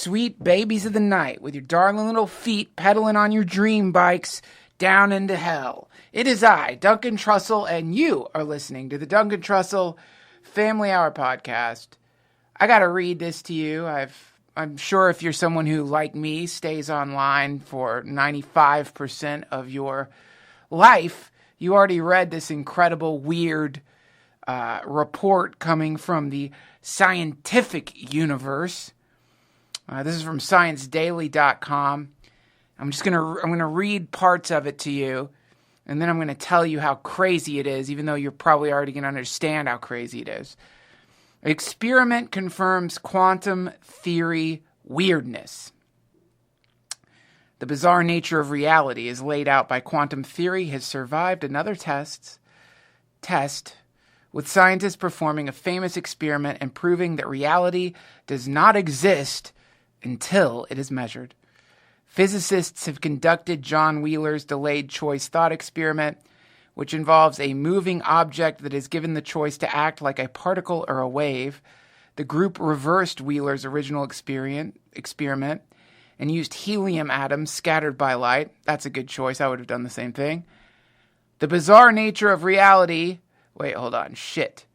sweet babies of the night, with your darling little feet pedaling on your dream bikes down into hell. It is I, Duncan Trussell, and you are listening to the Duncan Trussell Family Hour podcast. I gotta read this to you. I'm sure if you're someone who, like me, stays online for 95% of your life, you already read this incredible, weird report coming from the scientific universe. This is from ScienceDaily.com. I'm gonna read parts of it to you, and then I'm gonna tell you how crazy it is, even though you're probably already gonna understand how crazy it is. Experiment confirms quantum theory weirdness. The bizarre nature of reality as laid out by quantum theory has survived another test, with scientists performing a famous experiment and proving that reality does not exist until it is measured. Physicists have conducted John Wheeler's delayed choice thought experiment, which involves a moving object that is given the choice to act like a particle or a wave. The group reversed Wheeler's original experiment and used helium atoms scattered by light. That's a good choice. I would have done the same thing. The bizarre nature of reality... Wait, hold on. Shit.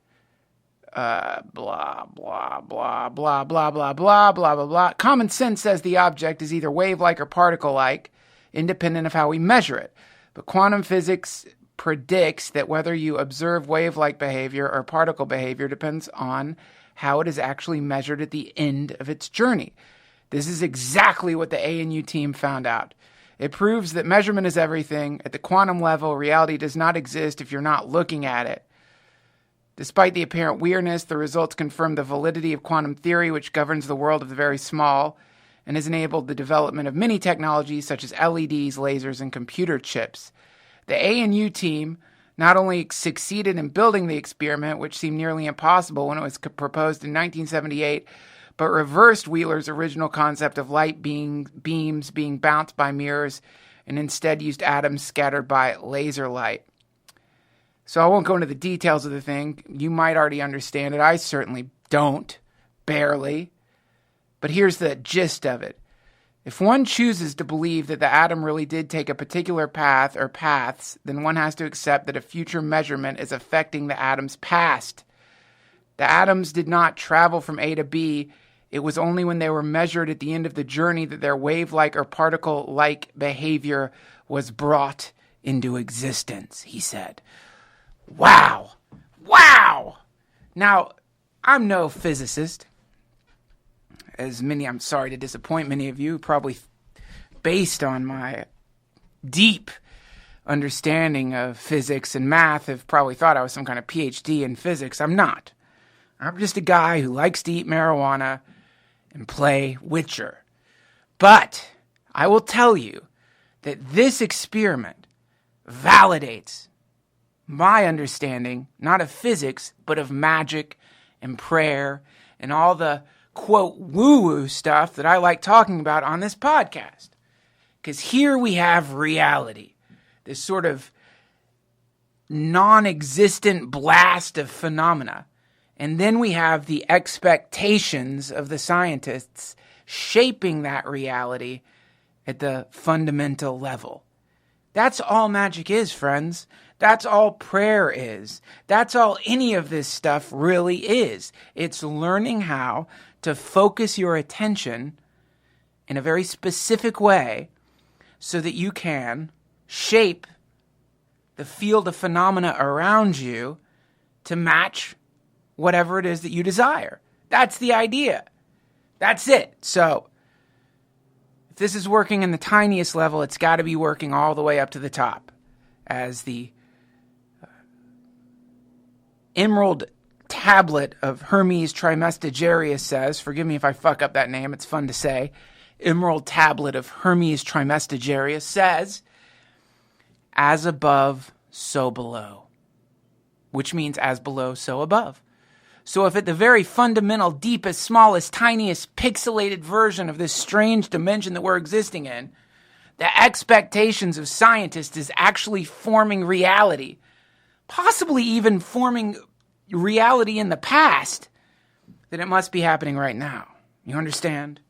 Blah, blah, blah, blah, blah, blah, blah, blah, blah, blah. Common sense says the object is either wave-like or particle-like, independent of how we measure it. But quantum physics predicts that whether you observe wave-like behavior or particle behavior depends on how it is actually measured at the end of its journey. This is exactly what the ANU team found out. It proves that measurement is everything. At the quantum level, reality does not exist if you're not looking at it. Despite the apparent weirdness, the results confirm the validity of quantum theory, which governs the world of the very small and has enabled the development of many technologies such as LEDs, lasers, and computer chips. The ANU team not only succeeded in building the experiment, which seemed nearly impossible when it was proposed in 1978, but reversed Wheeler's original concept of light beams being bounced by mirrors and instead used atoms scattered by laser light. So I won't go into the details of the thing. You might already understand it. I certainly don't. Barely. But here's the gist of it. If one chooses to believe that the atom really did take a particular path or paths, then one has to accept that a future measurement is affecting the atom's past. The atoms did not travel from A to B. It was only when they were measured at the end of the journey that their wave-like or particle-like behavior was brought into existence, he said. Wow. Wow. Now, I'm no physicist. I'm sorry to disappoint many of you, probably based on my deep understanding of physics and math, have probably thought I was some kind of PhD in physics. I'm not. I'm just a guy who likes to eat marijuana and play Witcher. But I will tell you that this experiment validates my understanding, not of physics, but of magic and prayer and all the, quote, woo-woo stuff that I like talking about on this podcast. Because here we have reality, this sort of non-existent blast of phenomena. And then we have the expectations of the scientists shaping that reality at the fundamental level. That's all magic is, friends. That's all prayer is. That's all any of this stuff really is. It's learning how to focus your attention in a very specific way so that you can shape the field of phenomena around you to match whatever it is that you desire. That's the idea. That's it. So, if this is working in the tiniest level, it's got to be working all the way up to the top. As the Emerald Tablet of Hermes Trismegisterius says, forgive me if I fuck up that name, it's fun to say, Emerald Tablet of Hermes Trismegisterius says, as above, so below. Which means as below, so above. So if at the very fundamental, deepest, smallest, tiniest, pixelated version of this strange dimension that we're existing in, the expectations of scientists is actually forming reality, possibly even forming reality in the past, then it must be happening right now. You understand?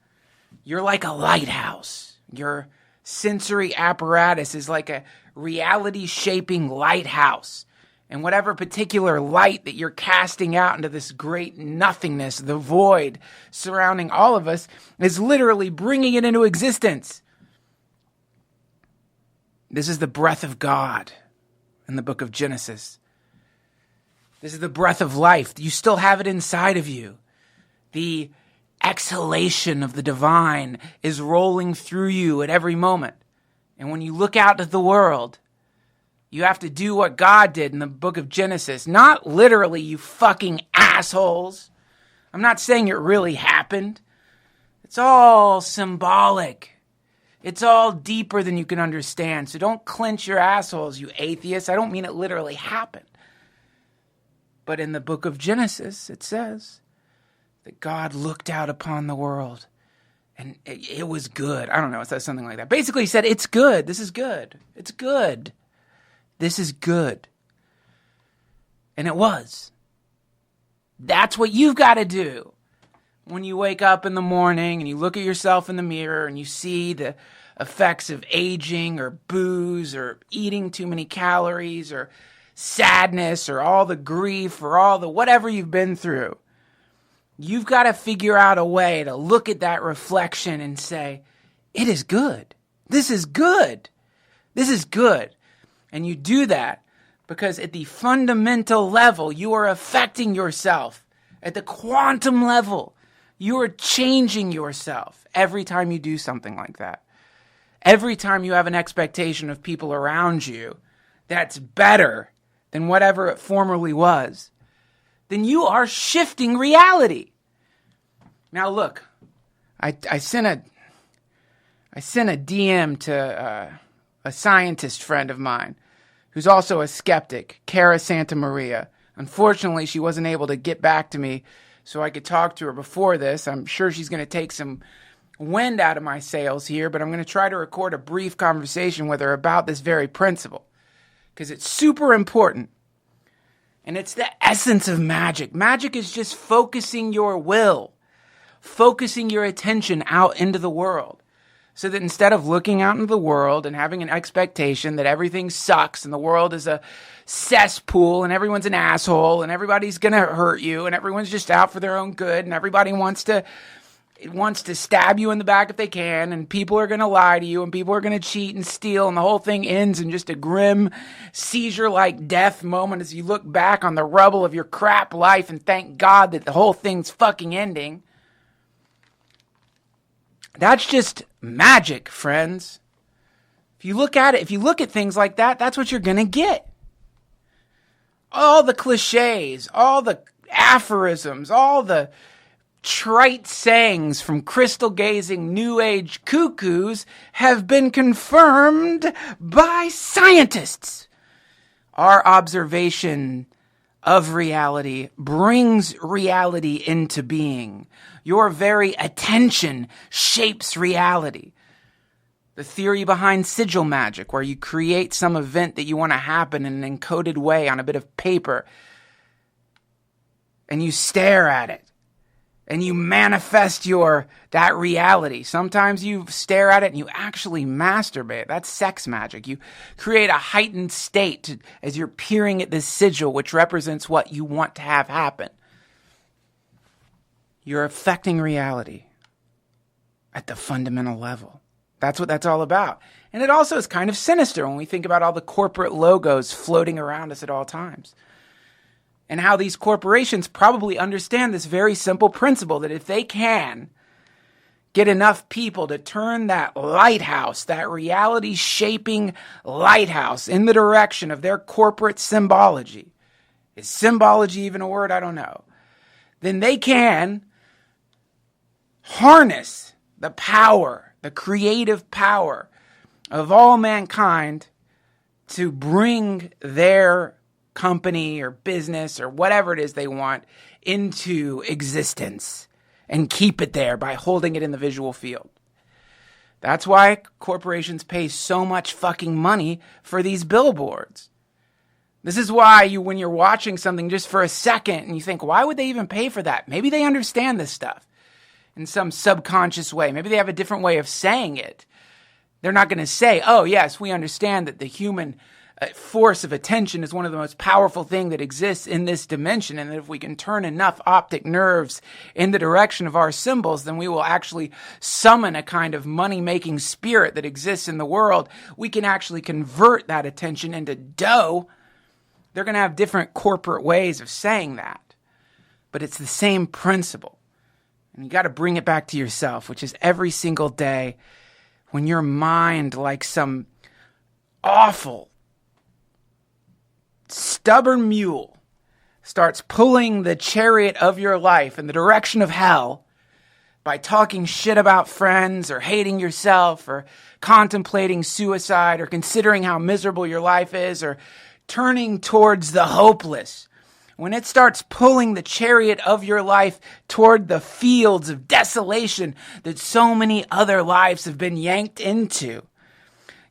You're like a lighthouse. Your sensory apparatus is like a reality-shaping lighthouse. And whatever particular light that you're casting out into this great nothingness, the void surrounding all of us, is literally bringing it into existence. This is the breath of God in the book of Genesis. This is the breath of life. You still have it inside of you. The exhalation of the divine is rolling through you at every moment. And when you look out at the world, you have to do what God did in the book of Genesis. Not literally, you fucking assholes. I'm not saying it really happened. It's all symbolic. It's all deeper than you can understand. So don't clench your assholes, you atheists. I don't mean it literally happened. But in the book of Genesis, it says that God looked out upon the world and it was good. I don't know, it says something like that. Basically, he said, it's good. This is good. It's good. This is good. And it was. That's what you've got to do when you wake up in the morning and you look at yourself in the mirror and you see the effects of aging or booze or eating too many calories or sadness or all the grief or all the whatever you've been through. You've got to figure out a way to look at that reflection and say, it is good. This is good. This is good. And you do that because at the fundamental level, you are affecting yourself. At the quantum level, you are changing yourself every time you do something like that. Every time you have an expectation of people around you that's better than whatever it formerly was, then you are shifting reality. Now look, I sent a DM to a scientist friend of mine who's also a skeptic, Cara Santa Maria. Unfortunately, she wasn't able to get back to me so I could talk to her before this. I'm sure she's going to take some wind out of my sails here, but I'm going to try to record a brief conversation with her about this very principle because it's super important. And it's the essence of magic. Magic is just focusing your will, focusing your attention out into the world. So that instead of looking out into the world and having an expectation that everything sucks and the world is a cesspool and everyone's an asshole and everybody's going to hurt you and everyone's just out for their own good and everybody wants to stab you in the back if they can and people are going to lie to you and people are going to cheat and steal and the whole thing ends in just a grim seizure-like death moment as you look back on the rubble of your crap life and thank God that the whole thing's fucking ending. That's just magic, friends. If you look at it, if you look at things like that, that's what you're going to get. All the cliches, all the aphorisms, all the trite sayings from crystal-gazing New Age cuckoos have been confirmed by scientists. Our observation of reality brings reality into being. Your very attention shapes reality. The theory behind sigil magic, where you create some event that you want to happen in an encoded way on a bit of paper, and you stare at it, and you manifest that reality. Sometimes you stare at it and you actually masturbate. That's sex magic. You create a heightened state as you're peering at this sigil, which represents what you want to have happen. You're affecting reality at the fundamental level. That's what that's all about. And it also is kind of sinister when we think about all the corporate logos floating around us at all times. And how these corporations probably understand this very simple principle that if they can get enough people to turn that lighthouse, that reality-shaping lighthouse in the direction of their corporate symbology, is symbology even a word? I don't know. Then they can harness the power, the creative power of all mankind to bring their company or business or whatever it is they want into existence and keep it there by holding it in the visual field. That's why corporations pay so much fucking money for these billboards. This is why when you're watching something just for a second and you think, why would they even pay for that? Maybe they understand this stuff. in some subconscious way. Maybe they have a different way of saying it. They're not going to say, oh, yes, we understand that the human force of attention is one of the most powerful things that exists in this dimension, and that if we can turn enough optic nerves in the direction of our symbols, then we will actually summon a kind of money-making spirit that exists in the world. We can actually convert that attention into dough. They're going to have different corporate ways of saying that, but it's the same principle. And you got to bring it back to yourself, which is every single day when your mind, like some awful, stubborn mule, starts pulling the chariot of your life in the direction of hell by talking shit about friends or hating yourself or contemplating suicide or considering how miserable your life is or turning towards the hopeless. When it starts pulling the chariot of your life toward the fields of desolation that so many other lives have been yanked into,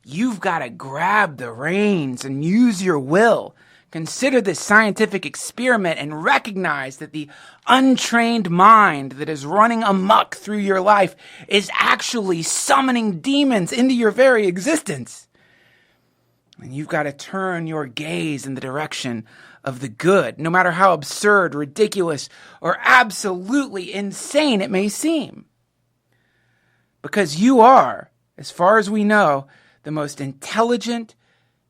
you've got to grab the reins and use your will. Consider this scientific experiment and recognize that the untrained mind that is running amok through your life is actually summoning demons into your very existence. And you've got to turn your gaze in the direction of the good, no matter how absurd, ridiculous, or absolutely insane it may seem. Because you are, as far as we know, the most intelligent,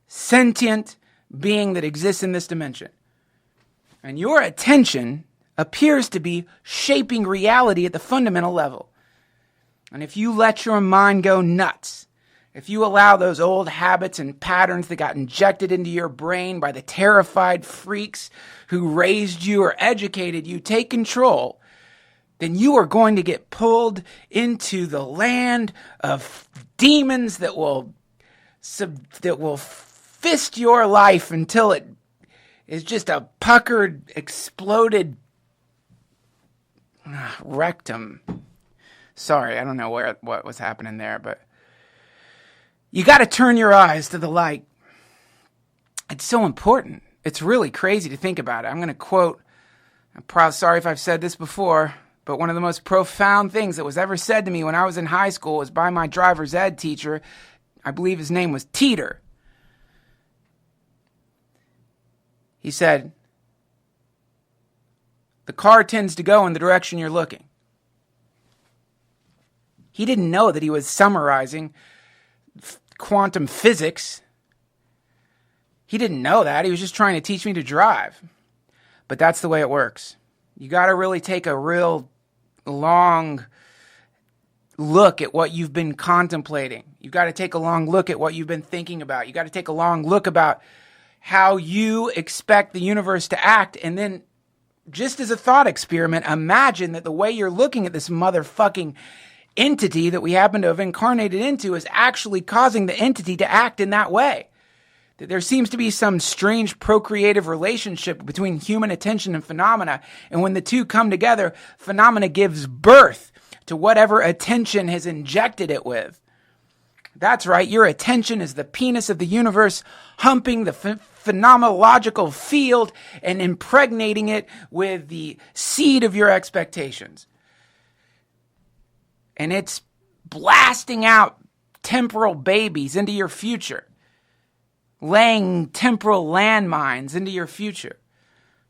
sentient being that exists in this dimension. And your attention appears to be shaping reality at the fundamental level. And if you let your mind go nuts, if you allow those old habits and patterns that got injected into your brain by the terrified freaks who raised you or educated you take control, then you are going to get pulled into the land of demons that will fist your life until it is just a puckered, exploded rectum. Sorry, I don't know what was happening there, but you got to turn your eyes to the light. It's so important. It's really crazy to think about it. I'm going to quote, sorry if I've said this before, but one of the most profound things that was ever said to me when I was in high school was by my driver's ed teacher. I believe his name was Teeter. He said, the car tends to go in the direction you're looking. He didn't know that he was summarizing quantum physics. He didn't know that. He was just trying to teach me to drive. But that's the way it works. You got to really take a real long look at what you've been contemplating. You got to take a long look at what you've been thinking about. You got to take a long look about how you expect the universe to act. And then, just as a thought experiment, imagine that the way you're looking at this motherfucking entity that we happen to have incarnated into is actually causing the entity to act in that way. That there seems to be some strange procreative relationship between human attention and phenomena. And when the two come together, phenomena gives birth to whatever attention has injected it with. That's right. Your attention is the penis of the universe, humping the phenomenological field and impregnating it with the seed of your expectations. And it's blasting out temporal babies into your future, laying temporal landmines into your future.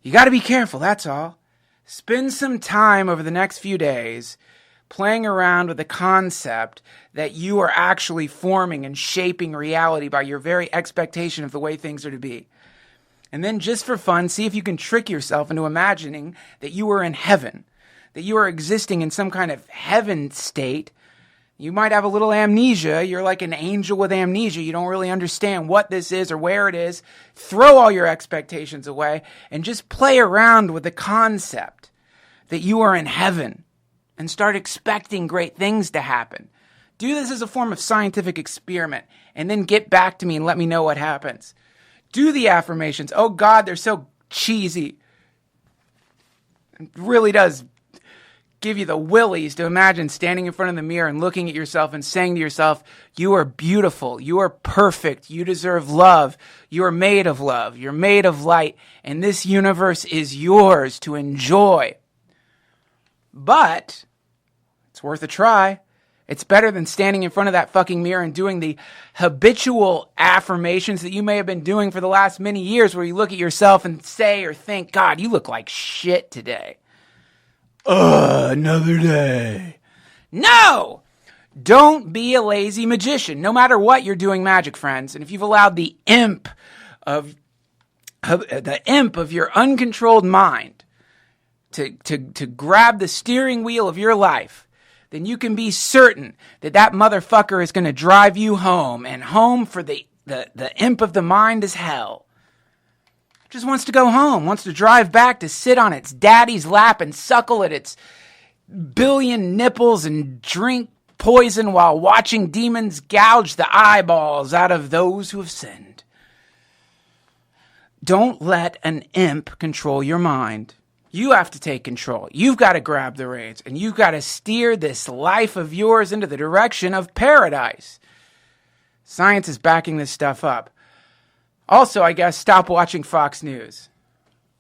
You got to be careful, that's all. Spend some time over the next few days playing around with the concept that you are actually forming and shaping reality by your very expectation of the way things are to be. And then just for fun, see if you can trick yourself into imagining that you are in heaven, that you are existing in some kind of heaven state. You might have a little amnesia. You're like an angel with amnesia. You don't really understand what this is or where it is. Throw all your expectations away and just play around with the concept that you are in heaven and start expecting great things to happen. Do this as a form of scientific experiment and then get back to me and let me know what happens. Do the affirmations. Oh God, they're so cheesy. It really does give you the willies to imagine standing in front of the mirror and looking at yourself and saying to yourself, you are beautiful, you are perfect, you deserve love, you are made of love, you're made of light, and this universe is yours to enjoy. But It's worth a try. It's better than standing in front of that fucking mirror and doing the habitual affirmations that you may have been doing for the last many years, where you look at yourself and say or think, God, you look like shit today. Another day. No! Don't be a lazy magician, no matter what you're doing magic, friends. And if you've allowed the imp of your uncontrolled mind to grab the steering wheel of your life, then you can be certain that that motherfucker is going to drive you home, and home for the imp of the mind is hell. Just wants to go home, wants to drive back to sit on its daddy's lap and suckle at its billion nipples and drink poison while watching demons gouge the eyeballs out of those who have sinned. Don't let an imp control your mind. You have to take control. You've got to grab the reins, and you've got to steer this life of yours into the direction of paradise. Science is backing this stuff up. Also, I guess, stop watching Fox News.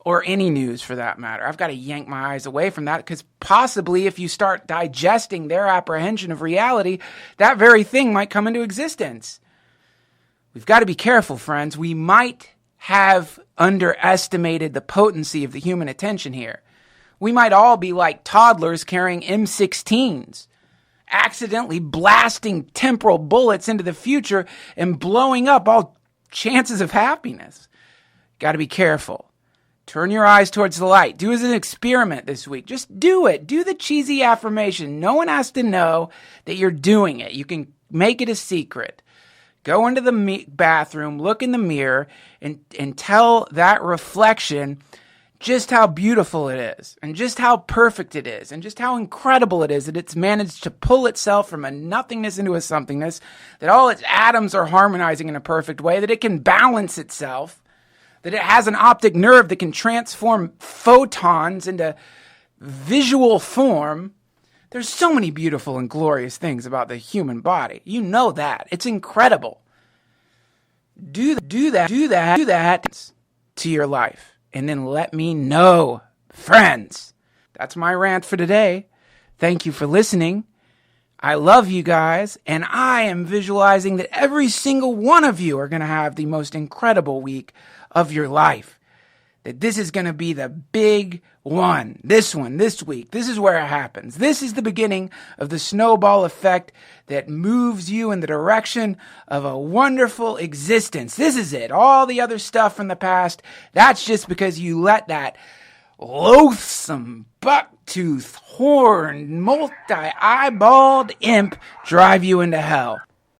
Or any news, for that matter. I've got to yank my eyes away from that, because possibly if you start digesting their apprehension of reality, that very thing might come into existence. We've got to be careful, friends. We might have underestimated the potency of the human attention here. We might all be like toddlers carrying M16s, accidentally blasting temporal bullets into the future and blowing up all chances of happiness. Got to be careful. Turn your eyes towards the light. Do as an experiment this week. Just do it. Do the cheesy affirmation. No one has to know that you're doing it. You can make it a secret. Go into the bathroom, look in the mirror, and tell that reflection just how beautiful it is, and just how perfect it is, and just how incredible it is that it's managed to pull itself from a nothingness into a somethingness, that all its atoms are harmonizing in a perfect way, that it can balance itself, that it has an optic nerve that can transform photons into visual form. There's so many beautiful and glorious things about the human body. You know that. It's incredible. Do that to your life. And then let me know, friends. That's my rant for today. Thank you for listening. I love you guys. And I am visualizing that every single one of you are going to have the most incredible week of your life. That this is going to be the big one. This week. This is where it happens. This is the beginning of the snowball effect that moves you in the direction of a wonderful existence. This is it. All the other stuff from the past, that's just because you let that loathsome, buck-toothed, horned, multi-eyeballed imp drive you into hell.